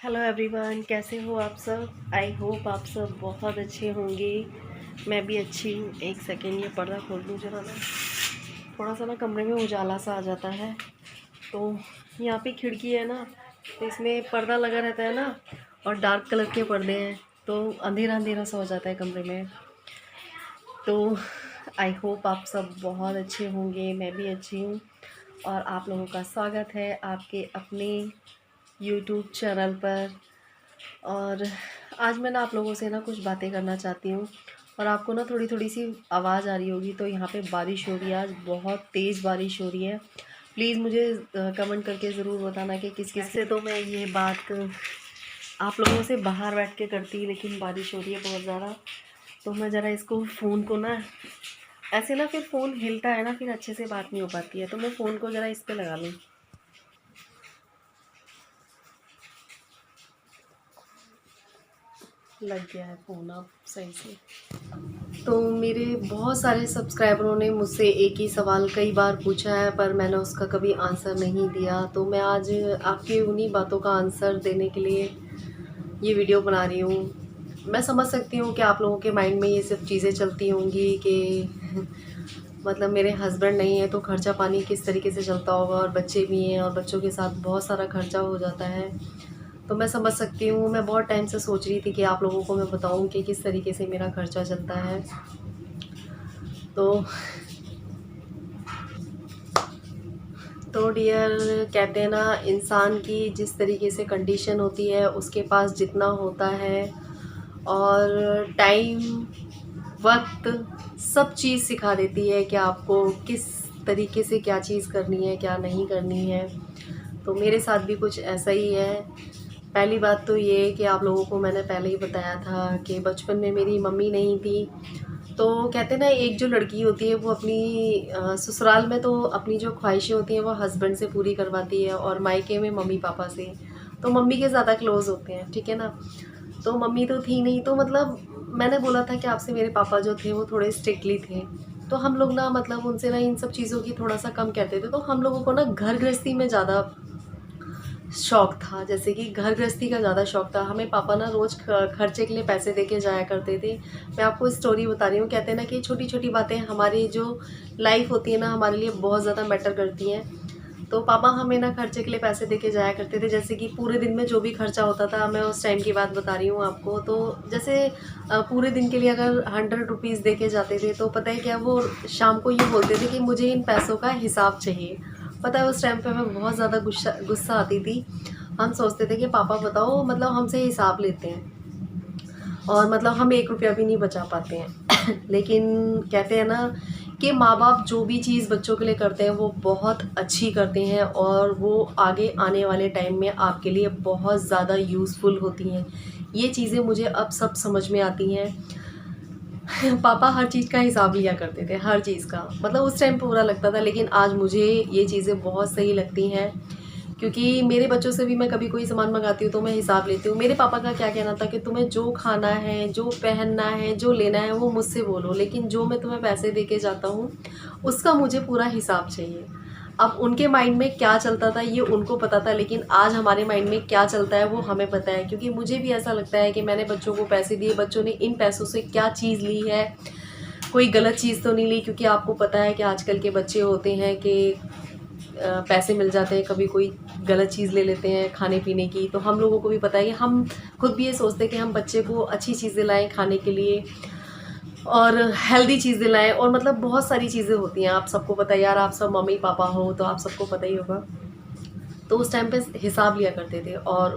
Hello everyone, कैसे हो आप सब। आई होप आप सब बहुत अच्छे होंगे। मैं भी अच्छी हूँ। एक सेकेंड, ये पर्दा खोल दूँ जरा ना। थोड़ा सा ना कमरे में उजाला सा आ जाता है, तो यहाँ पे खिड़की है ना, तो इसमें पर्दा लगा रहता है ना, और डार्क कलर के पर्दे हैं, तो अंधेरा अंधेरा सा हो जाता है कमरे में। तो आई होप आप सब बहुत अच्छे होंगे, मैं भी अच्छी हूँ। और आप लोगों का स्वागत है आपके अपने यूट्यूब चैनल पर। और आज मैं ना आप लोगों से ना कुछ बातें करना चाहती हूँ। और आपको ना थोड़ी थोड़ी सी आवाज़ आ रही होगी, तो यहाँ पे बारिश हो रही है, आज बहुत तेज़ बारिश हो रही है। प्लीज़ मुझे कमेंट करके ज़रूर बताना कि किस किस से। तो मैं ये बात आप लोगों से बाहर बैठ के करती, लेकिन बारिश हो रही है बहुत ज़्यादा। तो मैं ज़रा इसको फ़ोन को ना ऐसे ना, फिर फ़ोन हिलता है ना, फिर अच्छे से बात नहीं हो पाती है, तो मैं फ़ोन को ज़रा इस पर लगा लूँ। लग गया है फ़ोन अब सही से। तो मेरे बहुत सारे सब्सक्राइबरों ने मुझसे एक ही सवाल कई बार पूछा है, पर मैंने उसका कभी आंसर नहीं दिया। तो मैं आज आपके उन्हीं बातों का आंसर देने के लिए ये वीडियो बना रही हूँ। मैं समझ सकती हूँ कि आप लोगों के माइंड में ये सब चीज़ें चलती होंगी कि मतलब मेरे हस्बैंड नहीं है तो खर्चा पानी किस तरीके से चलता होगा, और बच्चे भी हैं और बच्चों के साथ बहुत सारा खर्चा हो जाता है। तो मैं समझ सकती हूँ। मैं बहुत टाइम से सोच रही थी कि आप लोगों को मैं बताऊँ कि किस तरीके से मेरा खर्चा चलता है। तो डियर, कहते हैं ना, इंसान की जिस तरीके से कंडीशन होती है, उसके पास जितना होता है, और टाइम, वक्त, सब चीज़ सिखा देती है कि आपको किस तरीके से क्या चीज़ करनी है, क्या नहीं करनी है। तो मेरे साथ भी कुछ ऐसा ही है। पहली बात तो ये है कि आप लोगों को मैंने पहले ही बताया था कि बचपन में मेरी मम्मी नहीं थी। तो कहते हैं ना, एक जो लड़की होती है वो अपनी ससुराल में तो अपनी जो ख्वाहिशें होती हैं वो हस्बैंड से पूरी करवाती है, और मायके में मम्मी पापा से। तो मम्मी के ज़्यादा क्लोज़ होते हैं, ठीक है ना। तो मम्मी तो थी नहीं, तो मतलब मैंने बोला था कि आपसे, मेरे पापा जो थे वो थोड़े स्ट्रिक्टली थे। तो हम लोग ना, मतलब उनसे ना इन सब चीज़ों की थोड़ा सा कम कहते थे। तो हम लोगों को ना घर गृहस्थी में ज़्यादा शौक था, जैसे कि घर गृहस्थी का ज़्यादा शौक था हमें। पापा ना रोज़ खर्चे के लिए पैसे दे के जाया करते थे। मैं आपको स्टोरी बता रही हूँ। कहते हैं ना कि छोटी छोटी बातें हमारी जो लाइफ होती है ना, हमारे लिए बहुत ज़्यादा मैटर करती हैं। तो पापा हमें ना खर्चे के लिए पैसे दे के जाया करते थे, जैसे कि पूरे दिन में जो भी खर्चा होता था, मैं उस टाइम की बात बता रही हूँ आपको। तो जैसे पूरे दिन के लिए अगर 100 रुपीज़ दे के जाते थे, तो पता है क्या, वो शाम को ये बोलते थे कि मुझे इन पैसों का हिसाब चाहिए। पता है, उस टाइम पे मैं बहुत ज़्यादा गुस्सा गुस्सा आती थी। हम सोचते थे कि पापा बताओ, मतलब हमसे हिसाब लेते हैं, और मतलब हम 1 रुपया भी नहीं बचा पाते हैं। लेकिन कहते हैं ना कि माँ बाप जो भी चीज़ बच्चों के लिए करते हैं वो बहुत अच्छी करते हैं, और वो आगे आने वाले टाइम में आपके लिए बहुत ज़्यादा यूज़फुल होती हैं। ये चीज़ें मुझे अब सब समझ में आती हैं। पापा हर चीज़ का हिसाब लिया करते थे, हर चीज़ का, मतलब उस टाइम पे बुरा लगता था, लेकिन आज मुझे ये चीज़ें बहुत सही लगती हैं। क्योंकि मेरे बच्चों से भी मैं कभी कोई सामान मंगाती हूँ तो मैं हिसाब लेती हूँ। मेरे पापा का क्या कहना था कि तुम्हें जो खाना है, जो पहनना है, जो लेना है वो मुझसे बोलो, लेकिन जो मैं तुम्हें पैसे दे के जाता हूँ उसका मुझे पूरा हिसाब चाहिए। अब उनके माइंड में क्या चलता था ये उनको पता था, लेकिन आज हमारे माइंड में क्या चलता है वो हमें पता है। क्योंकि मुझे भी ऐसा लगता है कि मैंने बच्चों को पैसे दिए, बच्चों ने इन पैसों से क्या चीज़ ली है, कोई गलत चीज़ तो नहीं ली। क्योंकि आपको पता है कि आजकल के बच्चे होते हैं कि पैसे मिल जाते हैं, कभी कोई गलत चीज़ ले लेते हैं खाने पीने की। तो हम लोगों को भी पता है कि हम खुद भी ये सोचते हैं कि हम बच्चे को अच्छी चीज़ दिलाएं खाने के लिए, और हेल्दी चीज़ दिलाएं, और मतलब बहुत सारी चीज़ें होती हैं। आप सबको पता है यार, आप सब मम्मी पापा हो तो आप सबको पता ही होगा। तो उस टाइम पे हिसाब लिया करते थे। और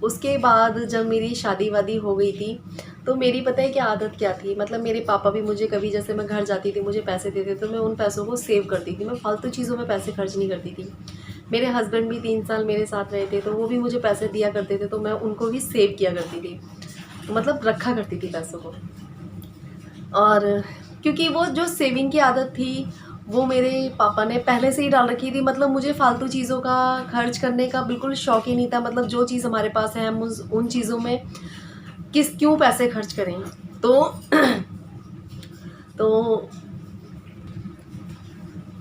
उसके बाद जब मेरी शादी वादी हो गई थी, तो मेरी पता है कि आदत क्या थी। मतलब मेरे पापा भी मुझे कभी, जैसे मैं घर जाती थी, मुझे पैसे देते तो मैं उन पैसों को सेव करती थी। मैं फालतू चीज़ों में पैसे खर्च नहीं करती थी। मेरे हस्बैंड भी 3 साल मेरे साथ रहे थे, तो वो भी मुझे पैसे दिया करते थे, तो मैं उनको भी सेव किया करती थी, तो मतलब रखा करती थी पैसों को। और क्योंकि वो जो सेविंग की आदत थी वो मेरे पापा ने पहले से ही डाल रखी थी। मतलब मुझे फालतू चीज़ों का खर्च करने का बिल्कुल शौक ही नहीं था। मतलब जो चीज़ हमारे पास है, हम उन चीज़ों में क्यों पैसे खर्च करें। तो तो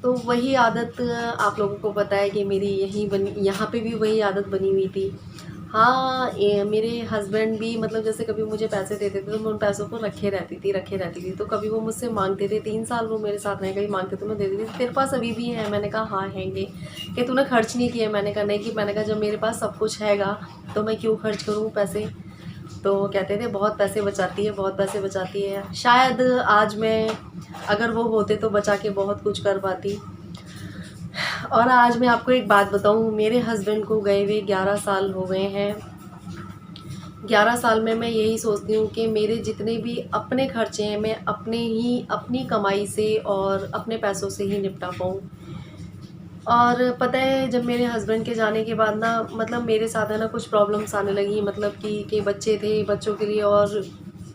तो वही आदत आप लोगों को पता है कि मेरी यहीं बनी, यहाँ पे भी वही आदत बनी हुई थी। हाँ, ये मेरे हस्बैंड भी मतलब जैसे कभी मुझे पैसे देते थे तो मैं उन पैसों को रखे रहती थी। तो कभी वो मुझसे माँगते थे, 3 साल वो मेरे साथ रहे, कभी माँगते तो मैं दे देती थी, तेरे पास अभी भी है? मैंने कहा हाँ हैंगे। कि तूने खर्च नहीं किए? मैंने कहा नहीं, कि मैंने कहा जब मेरे पास सब कुछ हैगा तो मैं क्यों खर्च करूँ पैसे? तो कहते थे बहुत पैसे बचाती है, बहुत पैसे बचाती है। शायद आज मैं, अगर वो होते तो बचा के बहुत कुछ कर पाती। और आज मैं आपको एक बात बताऊँ, मेरे हस्बैंड को गए हुए 11 साल हो गए हैं। 11 साल में मैं यही सोचती हूँ कि मेरे जितने भी अपने खर्चे हैं मैं अपनी कमाई से और अपने पैसों से ही निपटा पाऊँ। और पता है, जब मेरे हस्बैंड के जाने के बाद ना मतलब मेरे साथ है ना कुछ प्रॉब्लम्स आने लगी, मतलब कि बच्चे थे, बच्चों के लिए और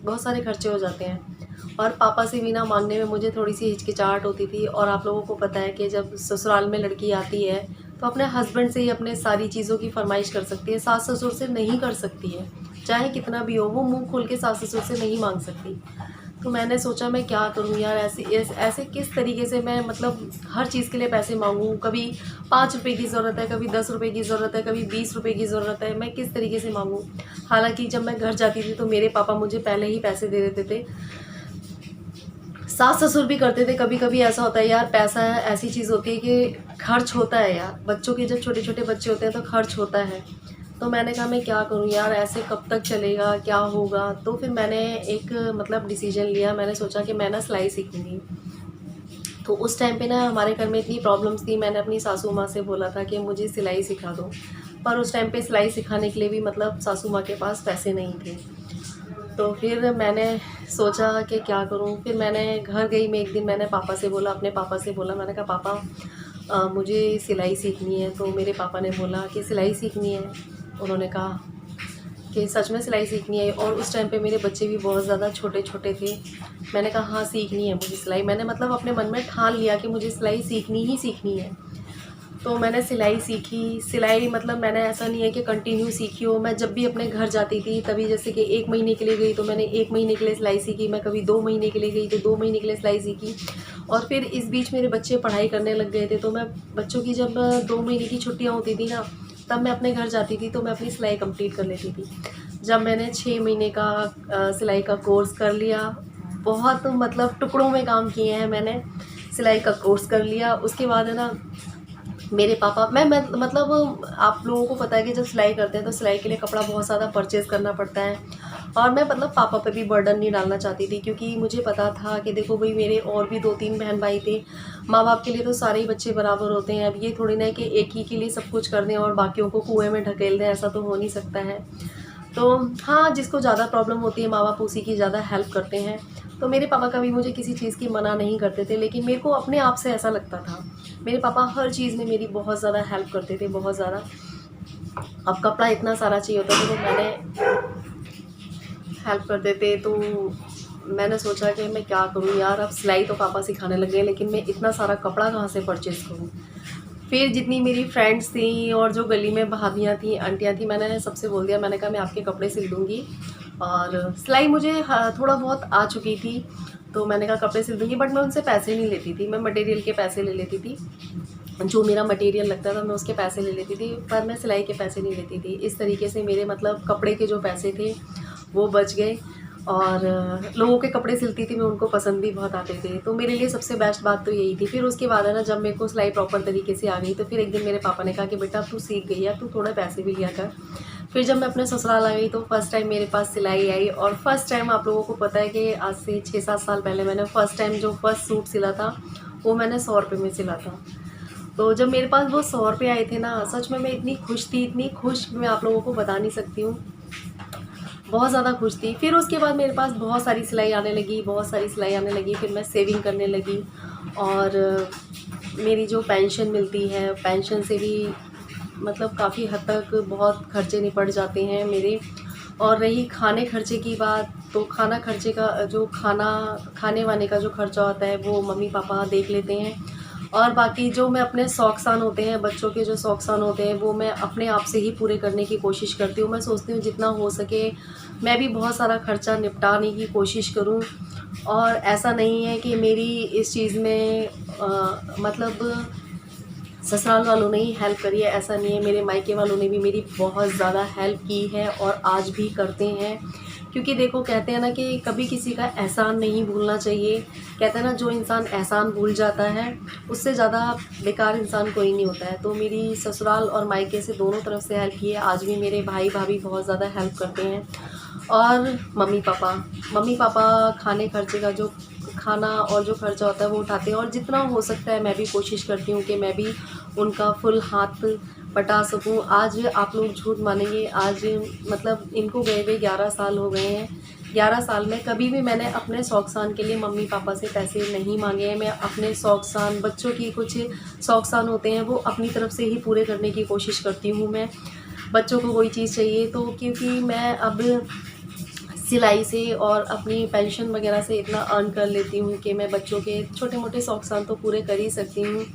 बहुत सारे खर्चे हो जाते हैं। और पापा से भी ना मांगने में मुझे थोड़ी सी हिचकिचाहट होती थी। और आप लोगों को पता है कि जब ससुराल में लड़की आती है तो अपने हस्बैंड से ही अपने सारी चीज़ों की फरमाइश कर सकती है, सास ससुर से नहीं कर सकती है। चाहे कितना भी हो, वो मुंह खोल के सास ससुर से नहीं मांग सकती। तो मैंने सोचा मैं क्या करूँ यार, ऐसे किस तरीके से मैं मतलब हर चीज़ के लिए पैसे मांगूँ। कभी 5 रुपए की ज़रूरत है, कभी 10 रुपए की ज़रूरत है, कभी 20 रुपए की ज़रूरत है, मैं किस तरीके से मांगूँ। हालांकि जब मैं घर जाती थी तो मेरे पापा मुझे पहले ही पैसे दे देते थे। सास ससुर भी करते थे। कभी कभी ऐसा होता है यार, पैसा ऐसी चीज़ होती है कि खर्च होता है यार, बच्चों के जब छोटे छोटे बच्चे होते हैं तो खर्च होता है। तो मैंने कहा मैं क्या करूं यार, ऐसे कब तक चलेगा, क्या होगा। तो फिर मैंने एक मतलब डिसीजन लिया, मैंने सोचा कि मैं ना सिलाई सीखूंगी। तो उस टाइम पे ना हमारे घर में इतनी प्रॉब्लम्स थी, मैंने अपनी सासू माँ से बोला था कि मुझे सिलाई सिखा दो। पर उस टाइम पे सिलाई सिखाने के लिए भी मतलब सासू माँ के पास पैसे नहीं थे। तो फिर मैंने सोचा कि क्या करूं। फिर मैंने घर गई, मैं एक दिन मैंने पापा से बोला, अपने पापा से बोला, मैंने कहा पापा मुझे सिलाई सीखनी है। तो मेरे पापा ने बोला कि सिलाई सीखनी है। उन्होंने कहा कि सच में सिलाई सीखनी है। और उस टाइम पे मेरे बच्चे भी बहुत ज़्यादा छोटे छोटे थे। मैंने कहा हाँ सीखनी है मुझे सिलाई। मैंने मतलब अपने मन में ठान लिया कि मुझे सिलाई सीखनी ही सीखनी है। तो मैंने सिलाई सीखी। सिलाई मतलब मैंने ऐसा नहीं है कि कंटिन्यू सीखी हो, मैं जब भी अपने घर जाती थी तभी, जैसे कि 1 महीने के लिए गई तो मैंने 1 महीने के लिए सिलाई सीखी, मैं कभी 2 महीने के लिए गई तो 2 महीने के लिए सिलाई सीखी। और फिर इस बीच मेरे बच्चे पढ़ाई करने लग गए थे, तो मैं बच्चों की जब 2 महीने की छुट्टियाँ होती थी ना, तब मैं अपने घर जाती थी तो मैं अपनी सिलाई कंप्लीट कर लेती थी। जब मैंने 6 महीने का सिलाई का कोर्स कर लिया, बहुत मतलब टुकड़ों में काम किए हैं मैंने, सिलाई का कोर्स कर लिया। उसके बाद है ना मेरे पापा, मैं मतलब आप लोगों को पता है कि जब सिलाई करते हैं तो सिलाई के लिए कपड़ा बहुत ज़्यादा परचेज़ करना पड़ता है। और मैं मतलब पापा पे भी बर्डन नहीं डालना चाहती थी, क्योंकि मुझे पता था कि देखो भाई, मेरे और भी 2-3 बहन भाई थे। माँ बाप के लिए तो सारे ही बच्चे बराबर होते हैं। अब ये थोड़ी ना है कि एक ही के लिए सब कुछ कर दें और बाकियों को कुएं में ढकेल दें, ऐसा तो हो नहीं सकता है। तो हाँ, जिसको ज़्यादा प्रॉब्लम होती है माँ बाप उसी की ज़्यादा हेल्प करते हैं। तो मेरे पापा कभी मुझे किसी चीज़ की मना नहीं करते थे, लेकिन मेरे को अपने आप से ऐसा लगता था। मेरे पापा हर चीज़ में मेरी बहुत ज़्यादा हेल्प करते थे, बहुत ज़्यादा। अब कपड़ा इतना सारा चाहिए होता था तो मैंने हेल्प कर देते। तो मैंने सोचा कि मैं क्या करूँ यार, अब सिलाई तो पापा सिखाने लग गए, लेकिन मैं इतना सारा कपड़ा कहाँ से परचेज़ करूँ। फिर जितनी मेरी फ्रेंड्स थी और जो गली में भाभियाँ थी, आंटियाँ थी, मैंने सबसे बोल दिया, मैंने कहा मैं आपके कपड़े सिल दूँगी। और सिलाई मुझे थोड़ा बहुत आ चुकी थी, तो मैंने कहा कपड़े सिल दूँगी, बट मैं उनसे पैसे नहीं लेती थी, मैं मटेरियल के पैसे ले लेती थी। जो मेरा मटेरियल लगता था मैं उसके पैसे ले लेती थी, पर मैं सिलाई के पैसे नहीं लेती थी। इस तरीके से मेरे मतलब कपड़े के जो पैसे थे वो बच गए। और लोगों के कपड़े सिलती थी मैं, उनको पसंद भी बहुत आते थे। तो मेरे लिए सबसे बेस्ट बात तो यही थी। फिर उसके बाद है ना, जब मेरे को सिलाई प्रॉपर तरीके से आ गई तो फिर एक दिन मेरे पापा ने कहा कि बेटा अब तू सीख गई है, तू थोड़े पैसे भी लिया कर। फिर जब मैं अपने ससुराल आ गई तो फर्स्ट टाइम मेरे पास सिलाई आई। और फर्स्ट टाइम, आप लोगों को पता है कि आज से 6-7 साल पहले मैंने फर्स्ट टाइम जो फर्स्ट सूट सिला था वो मैंने 100 रुपये में सिला था। तो जब मेरे पास वो 100 रुपये आए थे ना, सच में मैं इतनी खुश थी, इतनी खुश, मैं आप लोगों को बता नहीं सकती हूँ। बहुत ज़्यादा खुश थी। फिर उसके बाद मेरे पास बहुत सारी सिलाई आने लगी, बहुत सारी सिलाई आने लगी। फिर मैं सेविंग करने लगी। और मेरी जो पेंशन मिलती है, पेंशन से भी मतलब काफ़ी हद तक बहुत खर्चे निपट जाते हैं मेरे। और रही खाने खर्चे की बात, तो खाना खर्चे का जो खाने वाने का जो खर्चा होता है वो मम्मी पापा देख लेते हैं। और बाकी जो मैं अपने शौक़-सान होते हैं, बच्चों के जो शौक़-सान होते हैं वो मैं अपने आप से ही पूरे करने की कोशिश करती हूँ। मैं सोचती हूँ जितना हो सके मैं भी बहुत सारा खर्चा निपटाने की कोशिश करूँ। और ऐसा नहीं है कि मेरी इस चीज़ में मतलब ससुराल वालों ने ही हेल्प करी है, ऐसा नहीं है। मेरे मायके वालों ने भी मेरी बहुत ज़्यादा हेल्प की है और आज भी करते हैं। क्योंकि देखो, कहते हैं ना कि कभी किसी का एहसान नहीं भूलना चाहिए। कहते हैं ना, जो इंसान एहसान भूल जाता है उससे ज़्यादा बेकार इंसान कोई नहीं होता है। तो मेरी ससुराल और मायके से दोनों तरफ से हेल्प की है। आज भी मेरे भाई भाभी बहुत ज़्यादा हेल्प करते हैं। और मम्मी पापा खाने खर्चे का जो खाना और जो खर्चा होता है वो उठाते हैं। और जितना हो सकता है मैं भी कोशिश करती हूँ कि मैं भी उनका फुल हाथ बटा सकूँ। आज आप लोग झूठ मानेंगे, आज मतलब इनको गए हुए 11 साल हो गए हैं। 11 साल में कभी भी मैंने अपने शौक़-शान के लिए मम्मी पापा से पैसे नहीं मांगे हैं। मैं अपने शौक़-शान, बच्चों की कुछ शौक़-शान होते हैं वो अपनी तरफ से ही पूरे करने की कोशिश करती हूँ मैं। बच्चों को कोई चीज़ चाहिए तो, क्योंकि मैं अब सिलाई से और अपनी पेंशन वगैरह से इतना अर्न कर लेती हूँ कि मैं बच्चों के छोटे मोटे शौक़-शान तो पूरे कर ही सकती हूँ।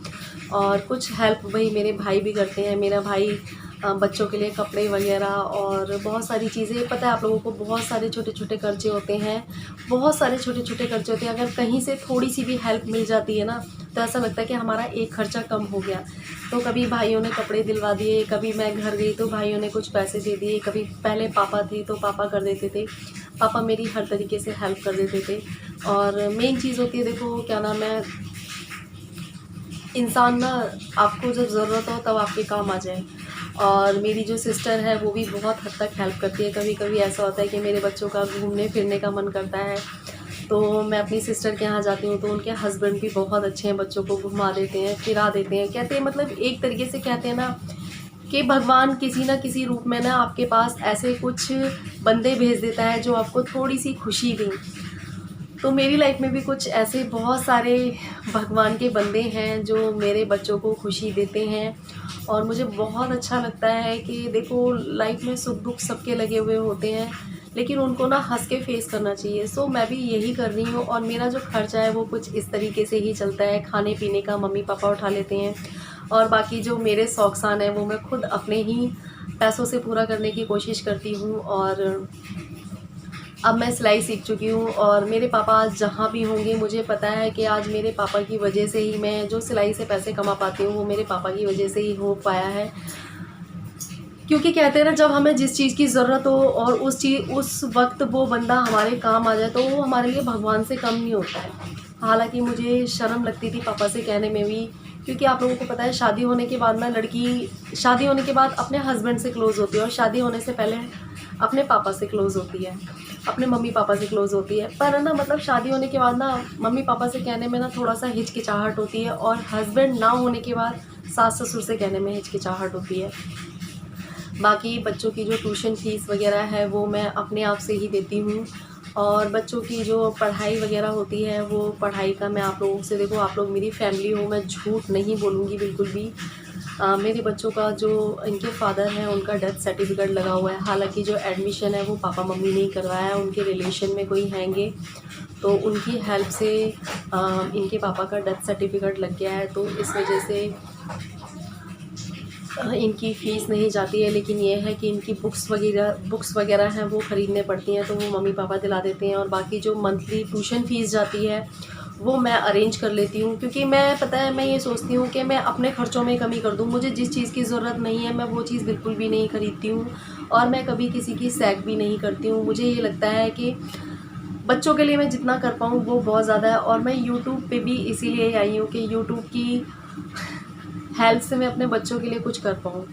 और कुछ हेल्प वही मेरे भाई भी करते हैं। मेरा भाई बच्चों के लिए कपड़े वगैरह और बहुत सारी चीज़ें, पता है आप लोगों को, बहुत सारे छोटे-छोटे खर्चे होते हैं, बहुत सारे छोटे-छोटे खर्चे होते हैं। अगर कहीं से थोड़ी-सी भी हेल्प मिल जाती है ना, तो ऐसा लगता है कि हमारा एक खर्चा कम हो गया। तो कभी भाइयों ने कपड़े दिलवा दिए, कभी मैं घर गई तो भाइयों ने कुछ पैसे दे दिए, कभी पहले पापा थे तो पापा कर देते थे। पापा मेरी हर तरीके से हेल्प कर देते थे। और मेन चीज़ होती है, देखो क्या नाम है, इंसान ना आपको जब ज़रूरत हो तब आपके काम आ जाए। और मेरी जो सिस्टर है वो भी बहुत हद तक हेल्प करती है। कभी कभी ऐसा होता है कि मेरे बच्चों का घूमने फिरने का मन करता है तो मैं अपनी सिस्टर के यहाँ जाती हूँ, तो उनके हस्बैंड भी बहुत अच्छे हैं, बच्चों को घुमा देते हैं, फिरा देते हैं। कहते हैं, मतलब एक तरीके से कहते हैं ना कि भगवान किसी ना किसी रूप में ना आपके पास ऐसे कुछ बंदे भेज देता है जो आपको थोड़ी सी खुशी दें। तो मेरी लाइफ में भी कुछ ऐसे बहुत सारे भगवान के बंदे हैं जो मेरे बच्चों को खुशी देते हैं। और मुझे बहुत अच्छा लगता है कि देखो, लाइफ में सुख दुख सबके लगे हुए होते हैं, लेकिन उनको ना हंस के फेस करना चाहिए। सो मैं भी यही कर रही हूँ। और मेरा जो खर्चा है वो कुछ इस तरीके से ही चलता है, खाने पीने का मम्मी पापा उठा लेते हैं और बाकी जो मेरे शौक़-शान है वो मैं खुद अपने ही पैसों से पूरा करने की कोशिश करती हूँ। और अब मैं सिलाई सीख चुकी हूँ और मेरे पापा आज जहाँ भी होंगे, मुझे पता है कि आज मेरे पापा की वजह से ही मैं जो सिलाई से पैसे कमा पाती हूँ वो मेरे पापा की वजह से ही हो पाया है। क्योंकि कहते हैं ना, जब हमें जिस चीज़ की ज़रूरत हो और उस वक्त वो बंदा हमारे काम आ जाए तो वो हमारे लिए भगवान से कम नहीं होता है। हालांकि मुझे शर्म लगती थी पापा से कहने में भी, क्योंकि आप लोगों को पता है शादी होने के बाद ना लड़की शादी होने के बाद अपने हस्बैंड से क्लोज़ होती है और शादी होने से पहले अपने पापा से क्लोज़ होती है, अपने मम्मी पापा से क्लोज़ होती है। पर ना, मतलब शादी होने के बाद ना मम्मी पापा से कहने में ना थोड़ा सा हिचकिचाहट होती है और हस्बैंड ना होने के बाद सास ससुर से कहने में हिचकिचाहट होती है। बाकी बच्चों की जो ट्यूशन फ़ीस वगैरह है वो मैं अपने आप से ही देती हूँ। और बच्चों की जो पढ़ाई वगैरह होती है वो पढ़ाई का मैं आप लोगों से, देखो आप लोग मेरी फैमिली हो, मैं झूठ नहीं बोलूँगी बिल्कुल भी। मेरे बच्चों का जो इनके फादर हैं उनका डेथ सर्टिफिकेट लगा हुआ है। हालांकि जो एडमिशन है वो पापा मम्मी ने ही करवाया है, उनके रिलेशन में कोई हैंगे तो उनकी हेल्प से इनके पापा का डेथ सर्टिफिकेट लग गया है। तो इस वजह से इनकी फ़ीस नहीं जाती है। लेकिन ये है कि इनकी बुक्स वगैरह हैं वो ख़रीदने पड़ती हैं, तो वो मम्मी पापा दिला देते हैं। और बाकी जो मंथली ट्यूशन फ़ीस जाती है वो मैं अरेंज कर लेती हूँ, क्योंकि मैं, पता है, मैं ये सोचती हूँ कि मैं अपने ख़र्चों में कमी कर दूँ। मुझे जिस चीज़ की ज़रूरत नहीं है मैं वो चीज़ बिल्कुल भी नहीं ख़रीदती हूँ और मैं कभी किसी की सैक भी नहीं करती हूँ। मुझे ये लगता है कि बच्चों के लिए मैं जितना कर पाऊँ वो बहुत ज़्यादा है। और मैं यूट्यूब पे भी इसीलिए आई हूँ कि यूट्यूब की हेल्प से मैं अपने बच्चों के लिए कुछ कर पाऊँ।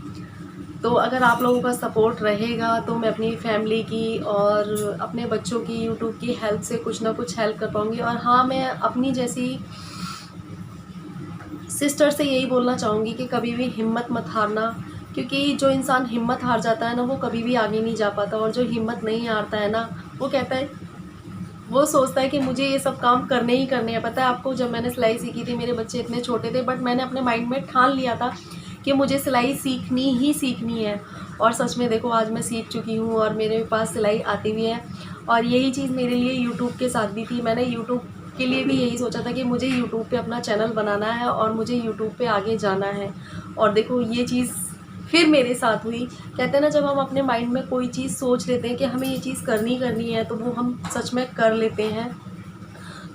तो अगर आप लोगों का सपोर्ट रहेगा तो मैं अपनी फैमिली की और अपने बच्चों की यूट्यूब की हेल्प से कुछ ना कुछ हेल्प कर पाऊँगी। और हाँ, मैं अपनी जैसी सिस्टर से यही बोलना चाहूँगी कि कभी भी हिम्मत मत हारना, क्योंकि जो इंसान हिम्मत हार जाता है ना वो कभी भी आगे नहीं जा पाता। और जो हिम्मत नहीं हारता है ना, वो कहता है, वो सोचता है कि मुझे ये सब काम करने ही करने हैं। पता है आपको, जब मैंने सिलाई सीखी थी मेरे बच्चे इतने छोटे थे, बट मैंने अपने माइंड में ठान लिया था कि मुझे सिलाई सीखनी ही सीखनी है। और सच में देखो, आज मैं सीख चुकी हूँ और मेरे पास सिलाई आती भी है। और यही चीज़ मेरे लिए यूट्यूब के साथ भी थी। मैंने यूट्यूब के लिए भी यही सोचा था कि मुझे यूट्यूब पे अपना चैनल बनाना है और मुझे यूट्यूब पे आगे जाना है। और देखो, ये चीज़ फिर मेरे साथ हुई। कहते हैं ना, जब हम अपने माइंड में कोई चीज़ सोच लेते हैं कि हमें ये चीज़ करनी है तो वो हम सच में कर लेते हैं।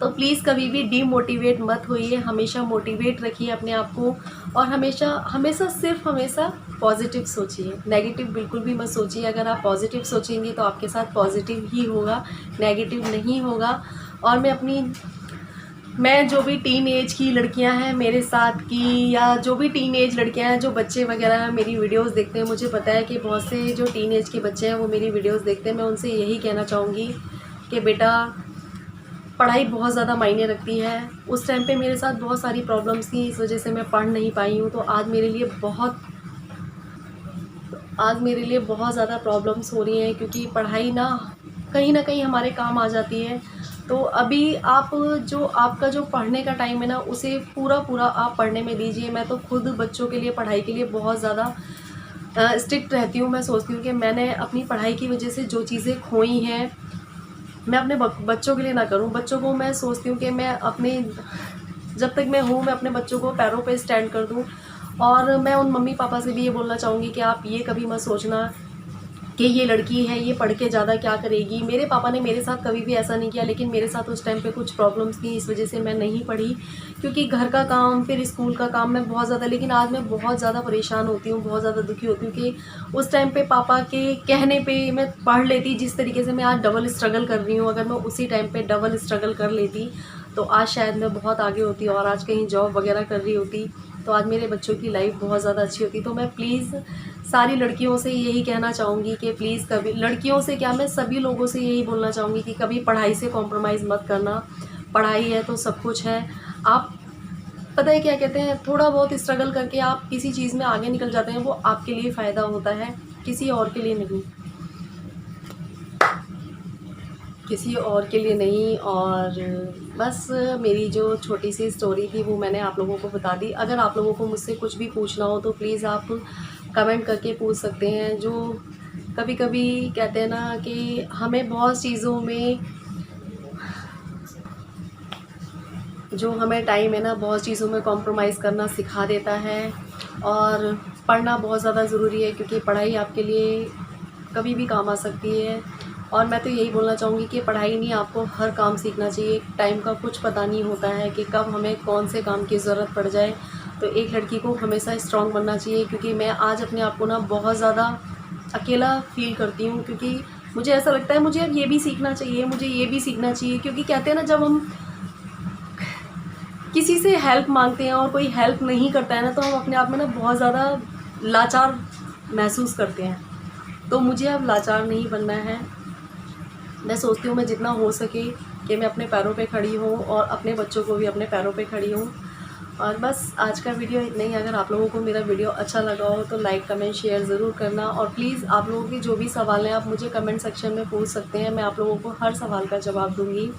तो प्लीज़ कभी भी डीमोटिवेट मत होइए, हमेशा मोटिवेट रखिए अपने आप को और हमेशा हमेशा सिर्फ हमेशा पॉजिटिव सोचिए, नेगेटिव बिल्कुल भी मत सोचिए। अगर आप पॉजिटिव सोचेंगे तो आपके साथ पॉजिटिव ही होगा, नेगेटिव नहीं होगा। और मैं जो भी टीन एज की लड़कियां हैं मेरे साथ की, या जो भी टीन एज लड़कियां हैं, जो बच्चे वगैरह हैं मेरी वीडियोस देखते हैं, मुझे पता है कि बहुत से जो टीन एज के बच्चे हैं वो मेरी वीडियोस देखते हैं। मैं उनसे यही कहना चाहूँगी कि बेटा पढ़ाई बहुत ज़्यादा मायने रखती है। उस टाइम पे मेरे साथ बहुत सारी प्रॉब्लम्स थी, इस वजह से मैं पढ़ नहीं पाई हूँ। तो आज मेरे लिए बहुत ज़्यादा प्रॉब्लम्स हो रही हैं, क्योंकि पढ़ाई ना कहीं हमारे काम आ जाती है। तो अभी आपका जो पढ़ने का टाइम है ना, उसे पूरा आप पढ़ने में दीजिए। मैं तो खुद बच्चों के लिए पढ़ाई के लिए बहुत ज़्यादा स्ट्रिक्ट रहती हूँ। मैं सोचती हूँ कि मैंने अपनी पढ़ाई की वजह से जो चीज़ें खोई हैं मैं अपने बच्चों के लिए ना करूं। बच्चों को मैं सोचती हूँ कि जब तक मैं हूँ मैं अपने बच्चों को पैरों पे स्टैंड कर दूं। और मैं उन मम्मी पापा से भी ये बोलना चाहूँगी कि आप ये कभी मत सोचना कि ये लड़की है, ये पढ़ के ज़्यादा क्या करेगी। मेरे पापा ने मेरे साथ कभी भी ऐसा नहीं किया, लेकिन मेरे साथ उस टाइम पे कुछ प्रॉब्लम्स थी, इस वजह से मैं नहीं पढ़ी। क्योंकि घर का काम फिर स्कूल का काम में बहुत ज़्यादा, लेकिन आज मैं बहुत ज़्यादा परेशान होती हूँ, बहुत ज़्यादा दुखी होती हूँ कि उस टाइम पे पापा के कहने पे मैं पढ़ लेती। जिस तरीके से मैं आज डबल स्ट्रगल कर रही हूँ, अगर मैं उसी टाइम पे डबल स्ट्रगल कर लेती तो आज शायद मैं बहुत आगे होती और आज कहीं जॉब वगैरह कर रही होती, तो आज मेरे बच्चों की लाइफ बहुत ज़्यादा अच्छी होती। तो मैं प्लीज़ सारी लड़कियों से यही कहना चाहूँगी कि प्लीज़ कभी, लड़कियों से क्या, मैं सभी लोगों से यही बोलना चाहूँगी कि कभी पढ़ाई से कॉम्प्रोमाइज़ मत करना। पढ़ाई है तो सब कुछ है। आप पता है क्या कहते हैं, थोड़ा बहुत स्ट्रगल करके आप किसी चीज़ में आगे निकल जाते हैं, वो आपके लिए फ़ायदा होता है, किसी और के लिए नहीं, किसी और के लिए नहीं। और बस मेरी जो छोटी सी स्टोरी थी वो मैंने आप लोगों को बता दी। अगर आप लोगों को मुझसे कुछ भी पूछना हो तो प्लीज़ आप कमेंट करके पूछ सकते हैं। जो कभी कभी कहते हैं ना कि हमें बहुत चीज़ों में, जो हमें टाइम है ना, बहुत चीज़ों में कॉम्प्रोमाइज़ करना सिखा देता है। और पढ़ना बहुत ज़्यादा ज़रूरी है, क्योंकि पढ़ाई आपके लिए कभी भी काम आ सकती है। और मैं तो यही बोलना चाहूँगी कि पढ़ाई नहीं, आपको हर काम सीखना चाहिए। टाइम का कुछ पता नहीं होता है कि कब हमें कौन से काम की ज़रूरत पड़ जाए। तो एक लड़की को हमेशा स्ट्रॉन्ग बनना चाहिए, क्योंकि मैं आज अपने आप को ना बहुत ज़्यादा अकेला फ़ील करती हूँ। क्योंकि मुझे ऐसा लगता है मुझे अब ये भी सीखना चाहिए, मुझे ये भी सीखना चाहिए। क्योंकि कहते हैं ना, जब हम किसी से हेल्प मांगते हैं और कोई हेल्प नहीं करता है ना, तो हम अपने आप में ना बहुत ज़्यादा लाचार महसूस करते हैं। तो मुझे अब लाचार नहीं बनना है। मैं सोचती हूँ मैं जितना हो सके कि मैं अपने पैरों पे खड़ी हूँ और अपने बच्चों को भी अपने पैरों पे खड़ी हूँ। और बस आज का वीडियो इतना ही। अगर आप लोगों को मेरा वीडियो अच्छा लगा हो तो लाइक कमेंट शेयर ज़रूर करना। और प्लीज़ आप लोगों के जो भी सवाल हैं आप मुझे कमेंट सेक्शन में पूछ सकते हैं, मैं आप लोगों को हर सवाल का जवाब दूँगी।